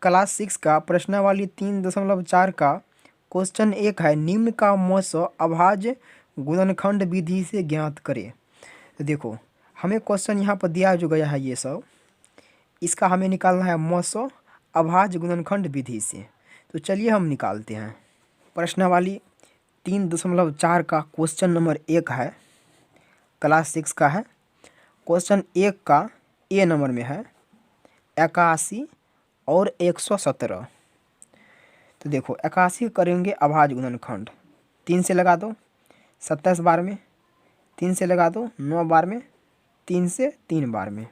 Class 6 का प्रश्नावली 3.4 का क्वेश्चन 1 है, निम्न का मौस अभाज्य गुणनखंड विधि से ज्ञात करें। तो देखो हमें क्वेश्चन यहाँ पर दिया जो गया है ये सब, इसका हमें निकालना है मौस अभाज्य गुणनखंड विधि से। तो चलिए हम निकालते हैं। प्रश्नावली 3.4 का क्वेश्चन नंबर 1 है, क्लास 6 का है। क्वेश्चन 1 का ए नंबर में है 81 और 117। तो देखो 81 करेंगे अभाज्य गुणनखंड, 3 से लगा दो 27 बार में, 3 से लगा दो 9 बार में, 3 से 3 बार में।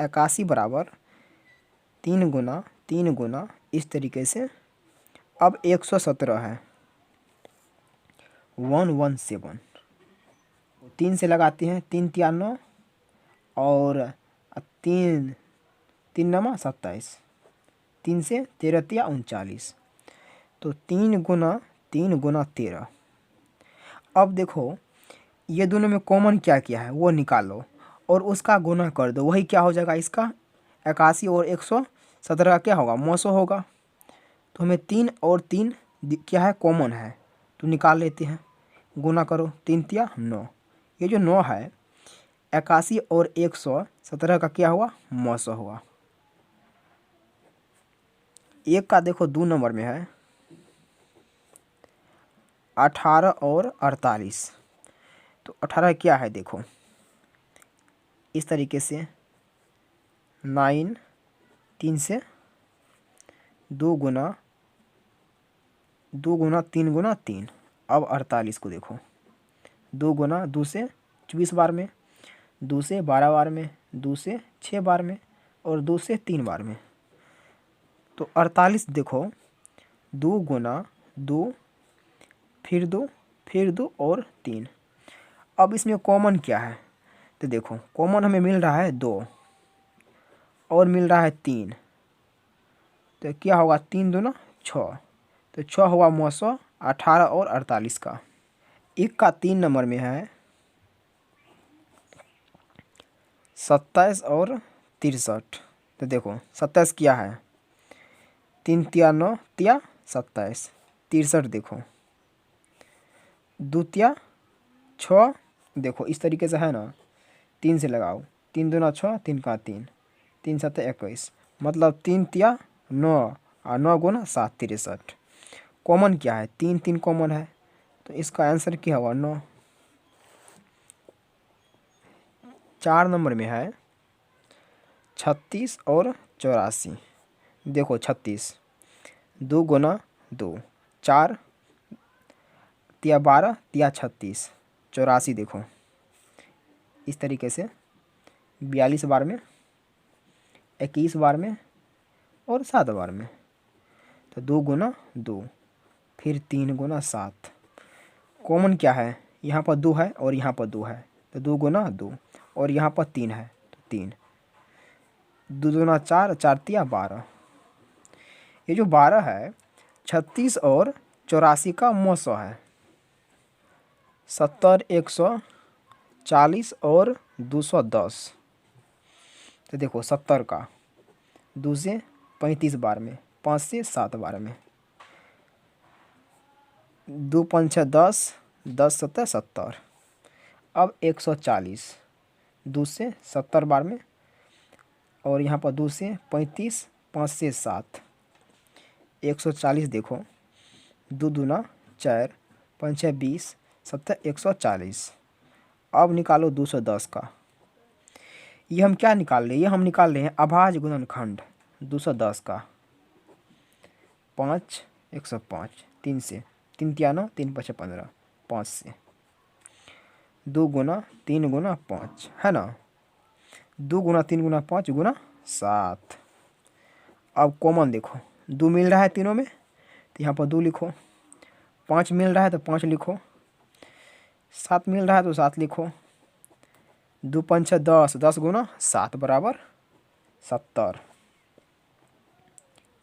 81 बराबर 3 गुना इस तरीके से। अब 117 है 117, 3 से लगाते हैं, 3 तिया 9 और 3 नमा 27, 3 से 13 तिया 39, तो 3 गुना 13। अब देखो ये दोनों में कॉमन क्या किया है वो निकालो और उसका गुना कर दो, वही क्या हो जाएगा इसका 81 और 117 का क्या होगा मौसो होगा। तो हमें 3 और 3 क्या है कॉमन है, तो निकाल लेते हैं। गुना करो 3 तिया 9, ये जो 9 है 81 और 117 का क्या हुआ मौसो हुआ। एक का देखो 2 नंबर में है 18 और 48। तो 18 क्या है देखो इस तरीके से 9, 3 से 2 गुना 3 गुना 3। अब 48 को देखो 2 गुना 2 से 24 बार में, 2 से 12 बार में, 2 से 6 बार में और 2 से 3 बार में। तो 48 देखो 2 गुना 2 फिर 2 फिर 2 और 3। अब इसमें कॉमन क्या है, तो देखो कॉमन हमें मिल रहा है 2 और मिल रहा है 3, तो क्या होगा 3 दूना 6, तो 6 हुआ मौसो 18 और 48 का। एक का 3 नंबर में है 27 और 63। तो देखो 27 क्या है 3 तिया 9 तिया 27, 63 देखो 2 तिया 6, देखो इस तरीके से है ना, 3 से लगाओ 3 दूना 6, 3 का 3, 3 7 21, मतलब 3 तिया 9 और 9 गुना 7 63। कॉमन क्या है 3 कॉमन है, तो इसका आंसर क्या होगा 9। 4 नंबर में है 36 और 84। देखो 36 2 गुना 2 4 तिया 12 तिया 36, 84 देखो इस तरीके से 42 बार में, 21 बार में और 7 बार में। तो 2 गुना 2 फिर 3 गुना 7। कॉमन क्या है यहाँ पर 2 है और यहाँ पर 2 है, तो 2 गुना 2 और यहाँ पर 3 है, तो 3 2 दूना 4, 4 तिया 12। ये जो 12 है 36 और 84 का मौसो है। 70 140 और 210। तो देखो 70 का 2 से 35 बार में, 5 से 7 बार में, 2 5 6 10, 10 7 70। अब 140 2 से 70 बार में और यहाँ पर 2 से 35, 5 से 7, 140 देखो 2 दूना 4, 5 6 20, 7 140। अब निकालो 210 का। ये हम क्या निकाल रहे हैं, ये हम निकाल रहे हैं अभाज्य गुणनखंड 210 का। 5 105, 3 से 3 तिया 9, 3 5 15, 5 से 2 गुना 3 गुना 5 है ना, 2 गुना 3 गुना 5 गुना 7। अब कॉमन देखो 2 मिल रहा है तीनों में, तो यहाँ पर 2 लिखो, 5 मिल रहा है तो 5 लिखो, 7 मिल रहा है तो 7 लिखो। 2 5 10, 10 गुना 7 बराबर 70।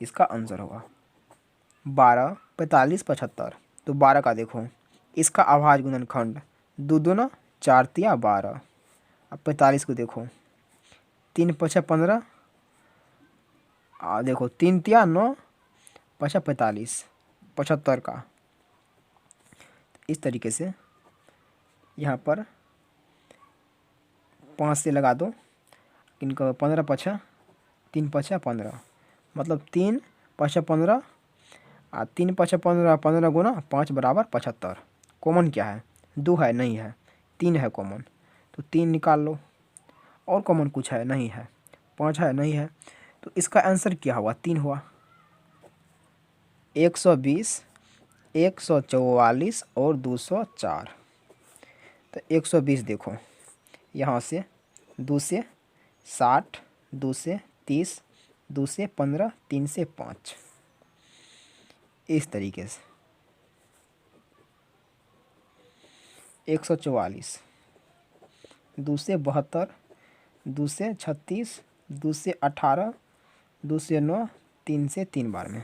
इसका आंसर होगा 12 45 75। तो 12 का देखो इसका अभाज्य गुणनखंड 2 दूना 4 तिया 12। अब 45 को देखो 3 5 15 देखो 3 तिया 9, 5 45, 75 का। इस तरीके से यहाँ पर 5 से लगा दो, इनको 15 पछा 3 पछा 15, मतलब 3 5 15 और 3 5 15, 15 गुना 5 बराबर 75। कॉमन क्या है? 2 है, नहीं है, 3 है कॉमन, तो 3 निकाल लो। और कॉमन कुछ है? नहीं है। 5 है, नहीं है, तो इसका आंसर क्या हुआ? 3 हुआ। 120, 144 और 204। तो 120 देखो, यहाँ से 2 से 60, 2 से 30, 2 से 15, 3 से 5, इस तरीके से। 144, 2 से 72, 2 से 36, 2 से 18, 2 से 9, 3 से 3 बार में,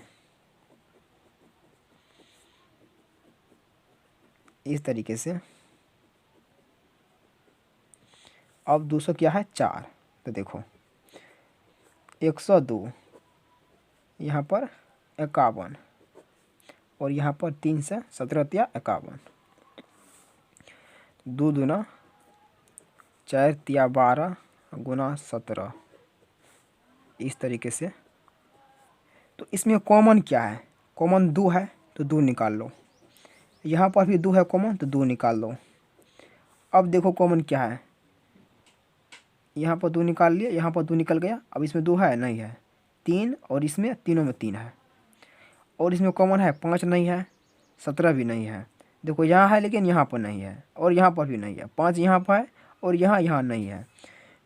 इस तरीके से। अब 200 क्या है? 4। तो देखो 102, यहाँ पर 51 और यहाँ पर 3 से 17 तिया 51, 2 दूना 4 तिया 12 गुना 17, इस तरीके से। तो इसमें कॉमन क्या है? कॉमन 2 है, तो 2 निकाल लो। यहाँ पर भी 2 है कॉमन, तो 2 निकाल लो। अब देखो कॉमन क्या है, यहाँ पर 2 निकाल लिए, यहाँ पर 2 निकल गया। अब इसमें 2 है, नहीं है, 3, और इसमें तीनों में 3 है। और इसमें कॉमन है 5 नहीं है, 17 भी नहीं है। देखो यहाँ है लेकिन यहाँ पर नहीं है, और यहाँ पर भी नहीं है। 5 यहाँ पर है और यहाँ नहीं है,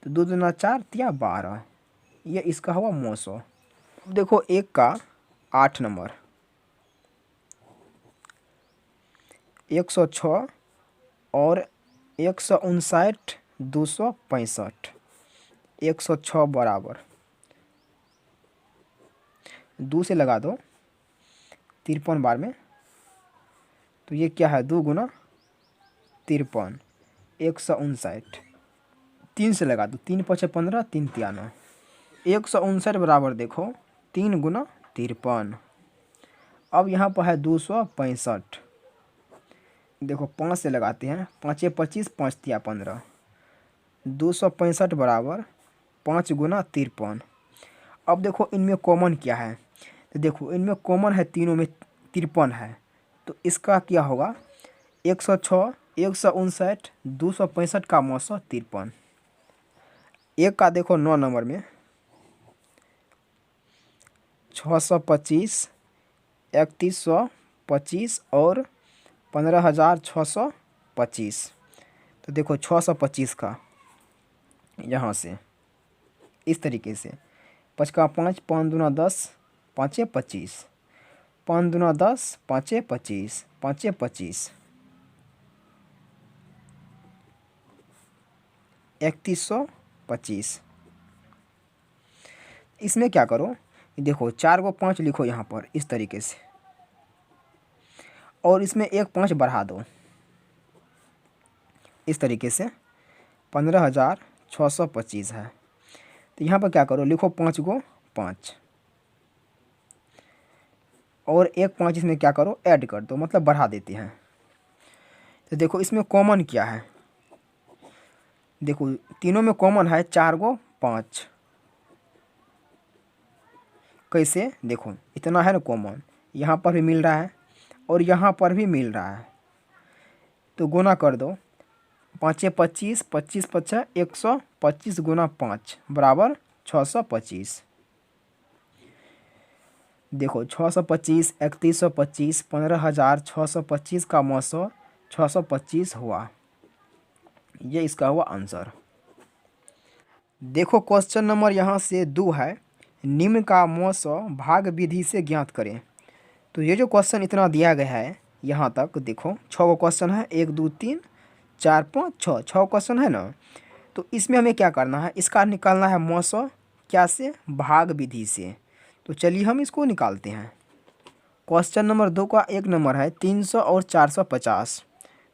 तो 2 दूना 4 तिया 12, ये इसका हुआ 900। अब देखो 1 का 8 नंबर, 106 और 159, 265, 106 बराबर 2 से लगा दो 53 बार में, तो ये क्या है? 2 गुना 53, 159। 3 से लगा दो, 3 5 15, 3 तिया 9, 159 बराबर देखो 3 गुना 53। अब यहाँ पर है 265, देखो 5 से लगाते हैं, 5 25, 5 तिया 15, 265 बराबर 5 गुना 53। अब देखो इनमें कॉमन क्या है? तो देखो इनमें कॉमन है, तीनों में 53 है, तो इसका क्या होगा? 106, 159, 265 का 953। एक का देखो 9 नंबर में 625, 3125 और 15,625। तो देखो 625 का यहाँ से इस तरीके से, 5 का 5, 5 दूना 10, 5 25, 5 दूना 10, 5 25, 5 25, 3125। इसमें क्या करो, देखो 4 को 5 लिखो यहाँ पर इस तरीके से, और इसमें एक 5 बढ़ा दो इस तरीके से, 15,625 है। तो यहाँ पर क्या करो, लिखो 5 को 5 और एक 5 इसमें क्या करो, ऐड कर दो, मतलब बढ़ा देते हैं। तो देखो इसमें कॉमन क्या है? देखो तीनों में कॉमन है 4 को 5। कैसे? देखो इतना है ना कॉमन, यहाँ पर भी मिल रहा है और यहाँ पर भी मिल रहा है, तो गुना कर दो, 5 25, 25 5 125 गुना 5 बराबर 625। देखो 625, 3125, 15,625 का 900, 625 हुआ, ये इसका हुआ आंसर। देखो क्वेश्चन नंबर यहाँ से 2 है, निम्न का 900 भाग विधि से ज्ञात करें। तो ये जो क्वेश्चन इतना दिया गया है यहाँ तक, देखो 6 को क्वेश्चन है, 1 2 3 4 5 6, 6 क्वेश्चन है ना। तो इसमें हमें क्या करना है, इसका निकालना है 900 क्या से? भाग विधि से। तो चलिए हम इसको निकालते हैं। क्वेश्चन नंबर 2 का 1 नंबर है 300 और 450।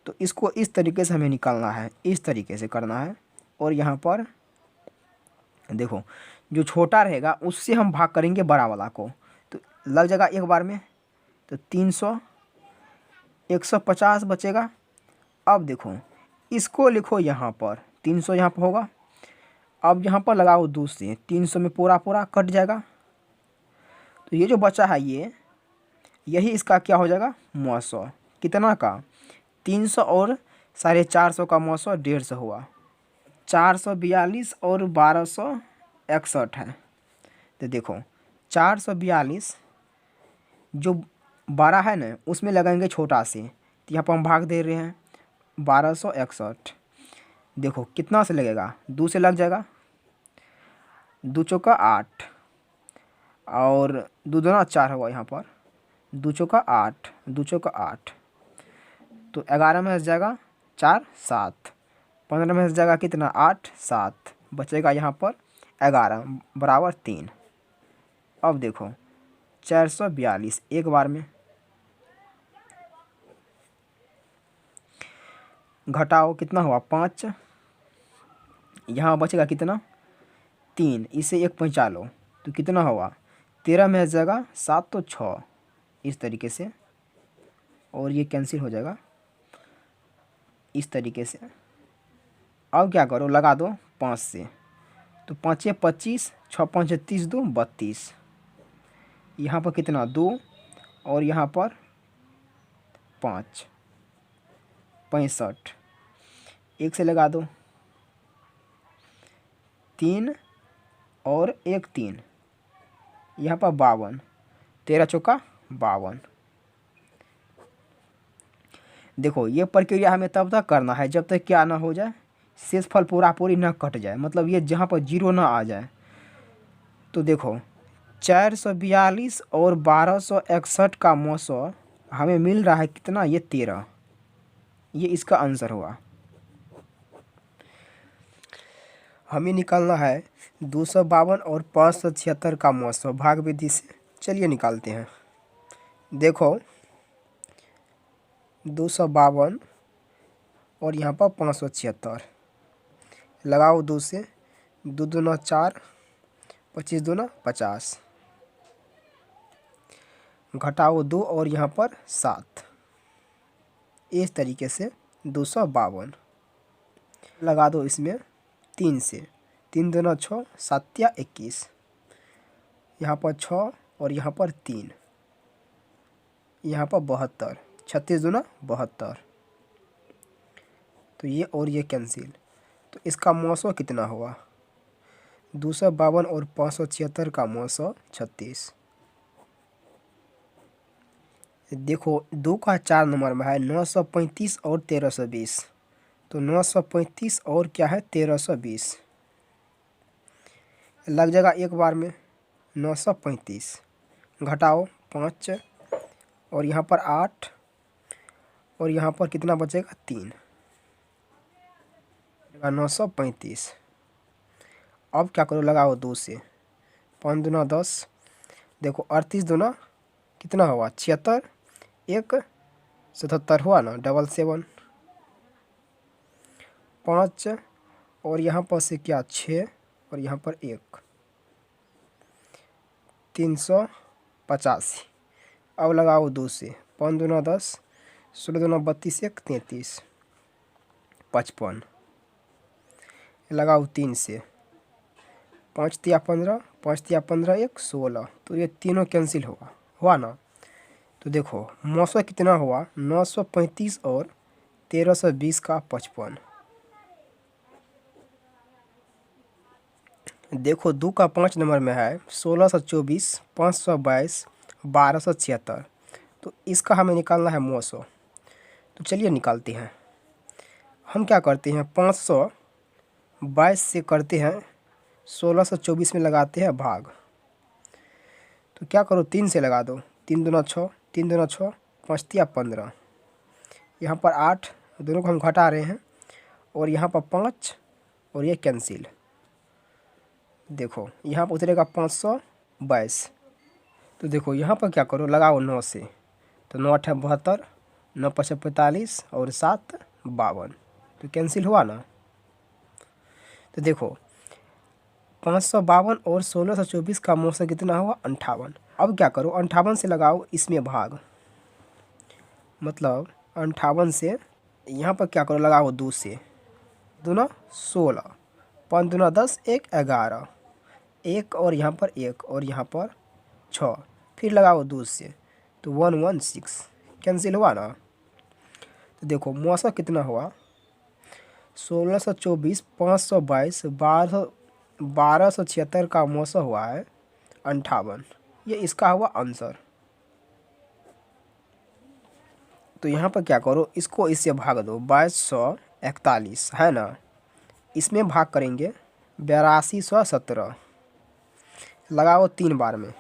तो इसको इस तरीके से हमें निकालना है, इस तरीके से करना है। और यहाँ पर देखो जो छोटा रहेगा उससे हम भाग करेंगे बड़ा वाला को, तो लग जाएगा एक बार में। तो 300, 150 बचेगा। अब देखो इसको लिखो यहाँ पर, 300 यहाँ पर होगा। अब यहाँ पर लगाओ 2 से, 300 में पूरा पूरा कट जाएगा। तो ये जो बचा है यही इसका क्या हो जाएगा, मौसो। कितना का, 300 और 450 का मौसो 150 हुआ। 442 और 1261 है। तो देखो 442 जो 12 है ना उसमें लगाएंगे छोटा से, तो यहाँ पर हम भाग दे रहे हैं 1261। देखो कितना से लगेगा, 2 से लग जाएगा, 2 चौका 8 और 2 दूना 4 होगा यहाँ पर, 2 चौका 8, 2 चौका 8, तो 11 में हंस जाएगा 4 7, 15 में हंस जाएगा कितना 8 7, बचेगा यहाँ पर 11 बराबर 3। अब देखो 442 एक बार में, घटाओ कितना हुआ 5, यहाँ बचेगा कितना 3, इसे 1 पहुँचा लो तो कितना होगा 13 में हंस जाएगा 7 तो 6, इस तरीके से, और ये कैंसिल हो जाएगा इस तरीके से। अब क्या करो, लगा दो 5 से, तो 5 25, 6 5 30, 2 32, यहाँ पर कितना 2 और यहाँ पर 5 65, 1 से लगा दो 3 और 1 3, यहाँ पर 52, 13 चौका 52। देखो ये प्रक्रिया हमें तब तक करना है जब तक क्या ना हो जाए, शेषफल पूरा पूरी ना कट जाए, मतलब ये जहाँ पर 0 ना आ जाए। तो देखो 442 और 1261 का मौसो हमें मिल रहा है कितना, ये 13, ये इसका आंसर हुआ। हमें निकालना है 252 और 576 का मौसो भाग विधि से। चलिए निकालते हैं। देखो 252 और यहाँ पर 576, लगाओ 2 से, 2 दूना 4, 25 दूना 50, घटाओ 2 और यहाँ पर 7, इस तरीके से 252। लगा दो इसमें 3 से, 3 दूना 6, 7 या 21, यहाँ पर 6 और यहाँ पर 3, यहाँ पर 72, 36 दूना 72, तो ये और ये कैंसिल। तो इसका मौसो कितना हुआ, 252 और 576 का मौसो 36। देखो 2 का 4 नंबर में है 935 और 1320, तो 935 और क्या है 1320, लग जाएगा एक बार में 935, घटाओ 5 और यहाँ पर 8 और यहाँ पर कितना बचेगा 3, 935। अब क्या करो, लगाओ 2 से, 5 दूना 10, देखो 38 दूना कितना हुआ 76, 1 77 हुआ ना, 77, 5 और यहाँ पर से क्या 6 और यहाँ पर 1, 385। अब लगाओ 2 से, 5 दूना 10, 16 दूना 32, 1 33, 55, लगाओ 3 से, 5 तिया 15, 5 तिया 15, 1 16, तो ये तीनों कैंसिल हुआ ना। तो देखो मौसो कितना हुआ 935 और 1320 का 55। देखो 2 का 5 नंबर में है 1624, 522, 1276, तो इसका हमें निकालना है मौसो। तो चलिए निकालते हैं। हम क्या करते हैं 522 से करते हैं 1624 में लगाते हैं भाग, तो क्या करो 3 से लगा दो, 3 दूना 6, 3 दूना 6, 5 तिया 15, यहाँ पर 8, दोनों को हम घटा रहे हैं, और यहाँ पर 5 और ये कैंसिल। देखो यहाँ पर उतरेगा 522, तो देखो यहाँ पर क्या करो, लगाओ 9 से, तो 9 8 72, 9 5 45 और 7 52, तो कैंसिल हुआ ना। तो देखो 552 और 1624 का मौसा कितना हुआ 58। अब क्या करो 58 से लगाओ इसमें भाग, मतलब 58 से यहाँ पर क्या करो लगाओ 2 से, दूना 16, 5 दूना 10, 1 11, 1 और यहाँ पर 1 और यहाँ पर 6, फिर लगाओ 2 से तो 116 कैंसिल हुआ ना। तो देखो मौसा कितना हुआ 1624, 522, 1276 का मौसा हुआ है 58। ये इसका हुआ आंसर। तो यहाँ पर क्या करो इसको इससे भाग दो, 2241 है ना, इसमें भाग करेंगे 8217, लगाओ 3 बार में,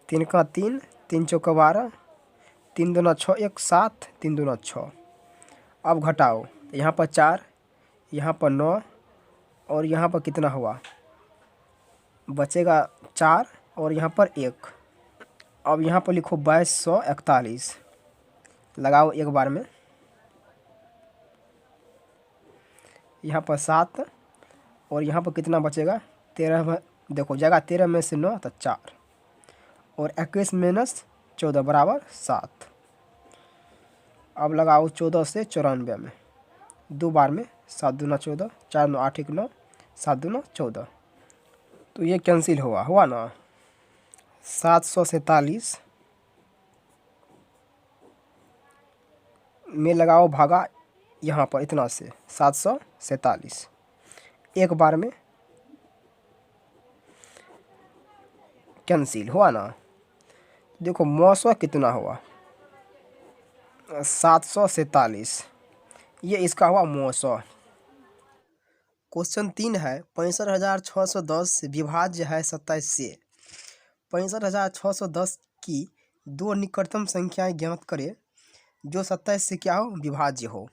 3 का 3, 3 चौका 12, 3 दूना 6, 1 7, 3 दूना 6। अब घटाओ यहाँ पर 4, यहाँ पर 9 और यहाँ पर कितना हुआ बचेगा 4 और यहाँ पर 1। अब यहाँ पर लिखो 2241, लगाओ 1 बार में, यहाँ पर 7 और यहाँ पर कितना बचेगा 13, देखो जगह 13 में से 9 तो 4 और 21 माइनस 14 बराबर 7। अब लगाओ 14 से 94 में, 2 बार में, 7 दूना 14, 4 9 8 1 9, 7 दूना 14। तो ये कैंसिल हुआ ना। 747 में लगाओ भागा यहाँ पर इतना से 747, 1 बार में कैंसिल हुआ ना। देखो मौसा कितना हुआ 747, ये इसका हुआ मौसा। क्वेश्चन 3 है 65,610 विभाज्य है 27 से। 65,610 की 2 निकटतम संख्याएं ज्ञात करें जो 27 से क्या हो विभाज्य हो।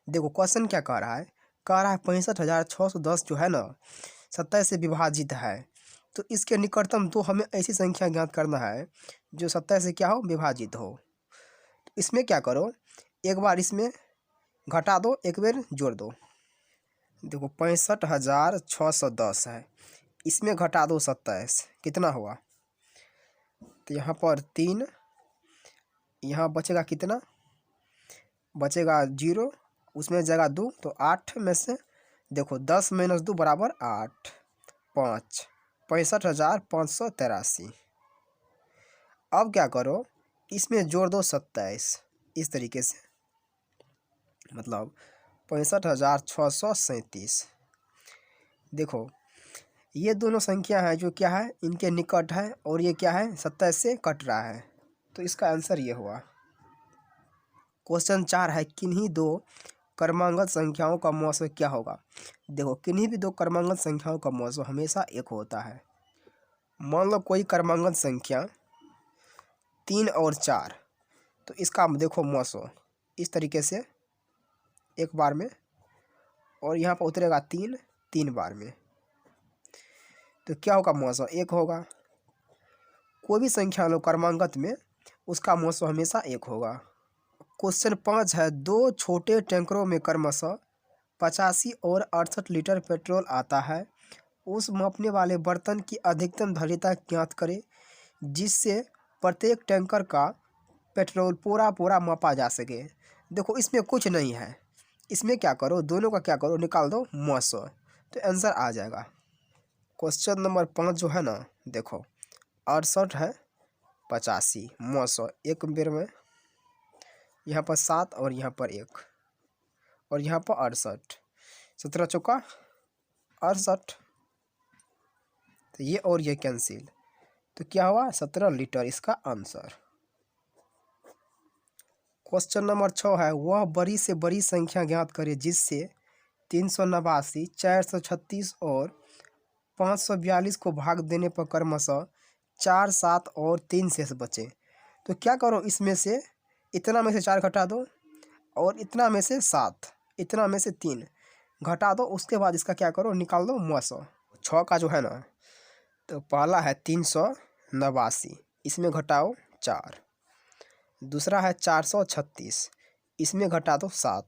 देखो क्वेश्चन क्या कह रहा है, 65,610 जो है ना 27 से विभाजित है, तो इसके निकटतम 2 हमें ऐसी संख्या ज्ञात करना है जो 27 से क्या हो विभाजित हो। तो इसमें क्या करो एक बार इसमें घटा दो, एक बार जोड़ दो। देखो 65,610 है, इसमें घटा दो 27, कितना हुआ, तो यहाँ पर 3, यहाँ बचेगा कितना, बचेगा 0, उसमें जगह 2 तो 8 में से देखो 10 माइनस 2 बराबर 8, 5, 65,583। अब क्या करो इसमें जोड़ दो 27, इस तरीके से, मतलब 65,637। देखो ये दोनों संख्या है जो क्या है इनके निकट है और ये क्या है 27 से कट रहा है, तो इसका आंसर ये हुआ। क्वेश्चन 4 है किन्हीं 2 क्रमांगत संख्याओं का मौसा क्या होगा। देखो किन्हीं भी 2 क्रमांगत संख्याओं का मौसा हमेशा 1 होता है। मान लो कोई क्रमांगत संख्या 3 और 4, तो इसका देखो मौसा इस तरीके से 1 बार में और यहाँ पर उतरेगा 3 बार में, तो क्या होगा मौसा 1 होगा। कोई भी संख्या लो क्रमांगत में उसका मौसा हमेशा 1 होगा। क्वेश्चन 5 है 2 छोटे टैंकरों में क्रमशः 85 और 68 लीटर पेट्रोल आता है, उस मापने वाले बर्तन की अधिकतम धारिता ज्ञात करें जिससे प्रत्येक टैंकर का पेट्रोल पूरा मापा जा सके। देखो इसमें कुछ नहीं है, इसमें क्या करो दोनों का क्या करो निकाल दो मौसा, तो आंसर आ जाएगा। क्वेश्चन नंबर 5 जो है ना देखो 68 है 85 मौसा, एक बेर में यहाँ पर 7 और यहाँ पर 1 और यहाँ पर 68, 17 चौका 68, तो ये और ये कैंसिल, तो क्या हुआ 17 लीटर इसका आंसर। क्वेश्चन नंबर 6 है वह बड़ी से बड़ी संख्या ज्ञात करे जिससे 389, 436 और 542 को भाग देने पर क्रमशः 4, 7 और 3 शेष बचे। तो क्या करो इसमें से इतना में से 4 घटा दो और इतना में से 7, इतना में से 3 घटा दो, उसके बाद इसका क्या करो निकाल दो मौसा। 6 का जो है ना तो पहला है 389, इसमें घटाओ 4, दूसरा है 436, इसमें घटा दो 7,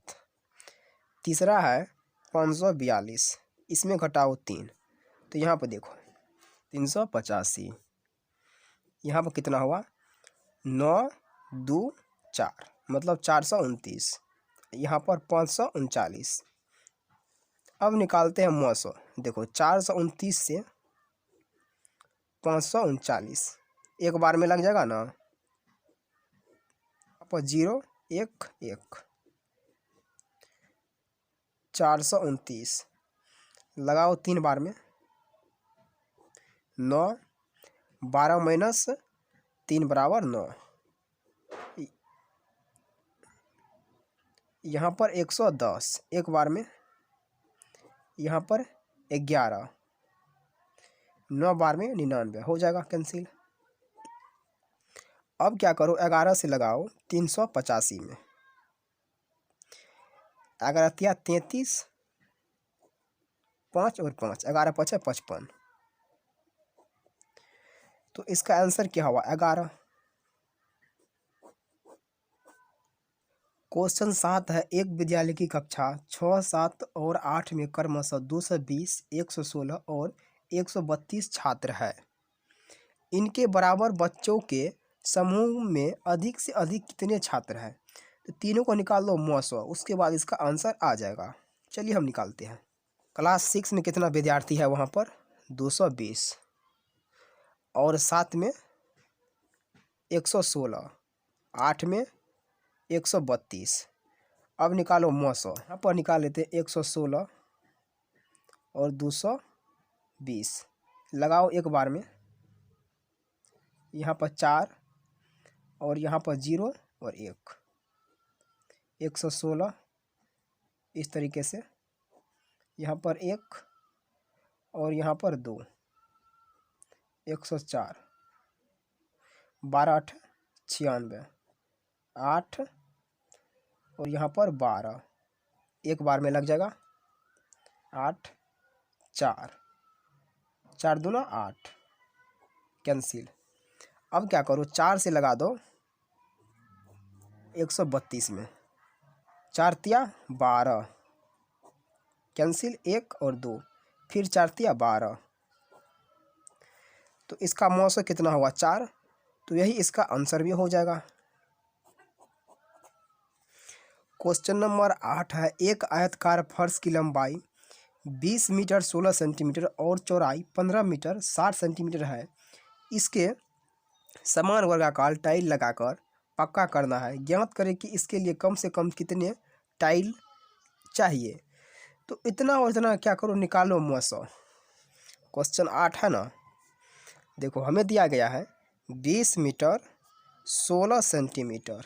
तीसरा है 542, इसमें घटाओ 3, तो यहाँ पर देखो 385, यहाँ पर कितना हुआ 9 2 4 मतलब 429, यहाँ पर 539। अब निकालते हैं मौसो। देखो 429 से 539 एक बार में लग जाएगा ना, यहाँ पर 0 1 1 429 लगाओ 3 बार में, 9 12 माइनस 3 बराबर 9, यहाँ पर 110 एक बार में, यहाँ पर 11, 9 बार में 99 हो जाएगा कैंसिल। अब क्या करो 11 से लगाओ 385 में, 11 तिया 33, 5 और 5 11 5 55, तो इसका आंसर क्या हुआ 11। क्वेश्चन 7 है, एक विद्यालय की कक्षा 6 7 और 8 में क्रमशः 220 116 और 132 छात्र है। इनके बराबर बच्चों के समूह में अधिक से अधिक कितने छात्र हैं? तो तीनों को निकाल लो मौसो, उसके बाद इसका आंसर आ जाएगा। चलिए हम निकालते हैं। क्लास 6 में कितना विद्यार्थी है? वहाँ पर 220 और 7 में 116, 8 में 132। अब निकालो मौसो। यहाँ पर निकाल लेते 116 और 220 लगाओ एक बार में, यहाँ पर 4 और यहाँ पर 0 और 1, 116 इस तरीके से, यहाँ पर 1 और यहाँ पर 2, 104, 12 8 96, 8 और यहाँ पर 12 एक बार में लग जाएगा, 8 4 4 दूना 8 कैंसिल। अब क्या करो 4 से लगा दो 132 में, 4 तिया 12 कैंसिल, 1 और 2 फिर 4 तिया 12, तो इसका मौसम कितना हुआ 4, तो यही इसका आंसर भी हो जाएगा। क्वेश्चन नंबर 8 है, एक आयतकार फर्श की लंबाई 20 मीटर 16 सेंटीमीटर और चौड़ाई 15 मीटर 60 सेंटीमीटर है। इसके समान वर्गाकार टाइल लगाकर पक्का करना है। ज्ञात करें कि इसके लिए कम से कम कितने टाइल चाहिए। तो इतना और इतना क्या करो निकालो मौसम। क्वेश्चन 8 है ना, देखो हमें दिया गया है 20 मीटर 16 सेंटीमीटर,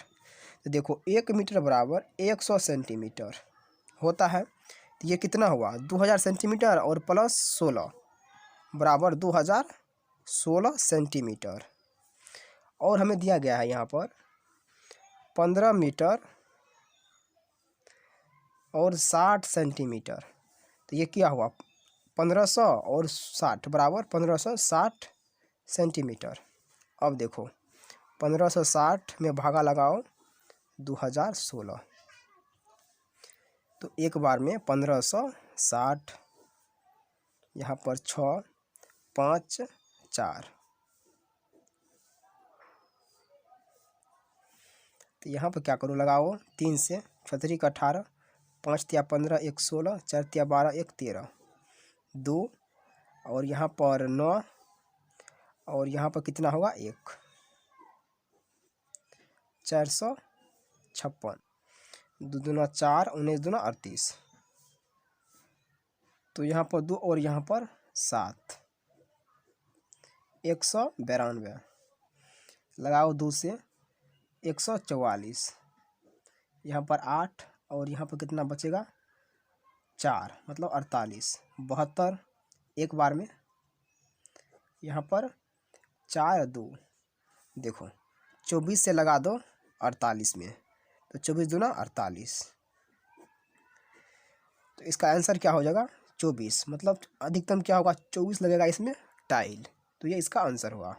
तो देखो 1 मीटर बराबर 100 सेंटीमीटर होता है। तो ये कितना हुआ 2000 सेंटीमीटर और प्लस 16 बराबर 2016 सेंटीमीटर। और हमें दिया गया है यहाँ पर 15 मीटर और 60 सेंटीमीटर, तो ये क्या हुआ 1500 और 60 बराबर 1560 सेंटीमीटर। अब देखो 1560 में भागा लगाओ 2016, तो एक बार में 1560, यहाँ पर 6 5 4, तो यहाँ पर क्या करो लगाओ 3 से 6 का 18, 5 तिया 15 1 16, 4 तिया 12 1 13, 2 और यहाँ पर 9 और यहाँ पर कितना होगा 1, 456, 2 दूना 4 19 दूना 38, तो यहाँ पर 2 और यहाँ पर 7, 192 लगाओ 2 से 144, यहाँ पर 8 और यहाँ पर कितना बचेगा 4 मतलब 48, 72 एक बार में, यहाँ पर 4 2, देखो 24 से लगा दो 48 में, तो 24 दूना 48, तो इसका आंसर क्या हो जाएगा 24, मतलब अधिकतम क्या होगा 24 लगेगा इसमें टाइल, तो ये इसका आंसर हुआ।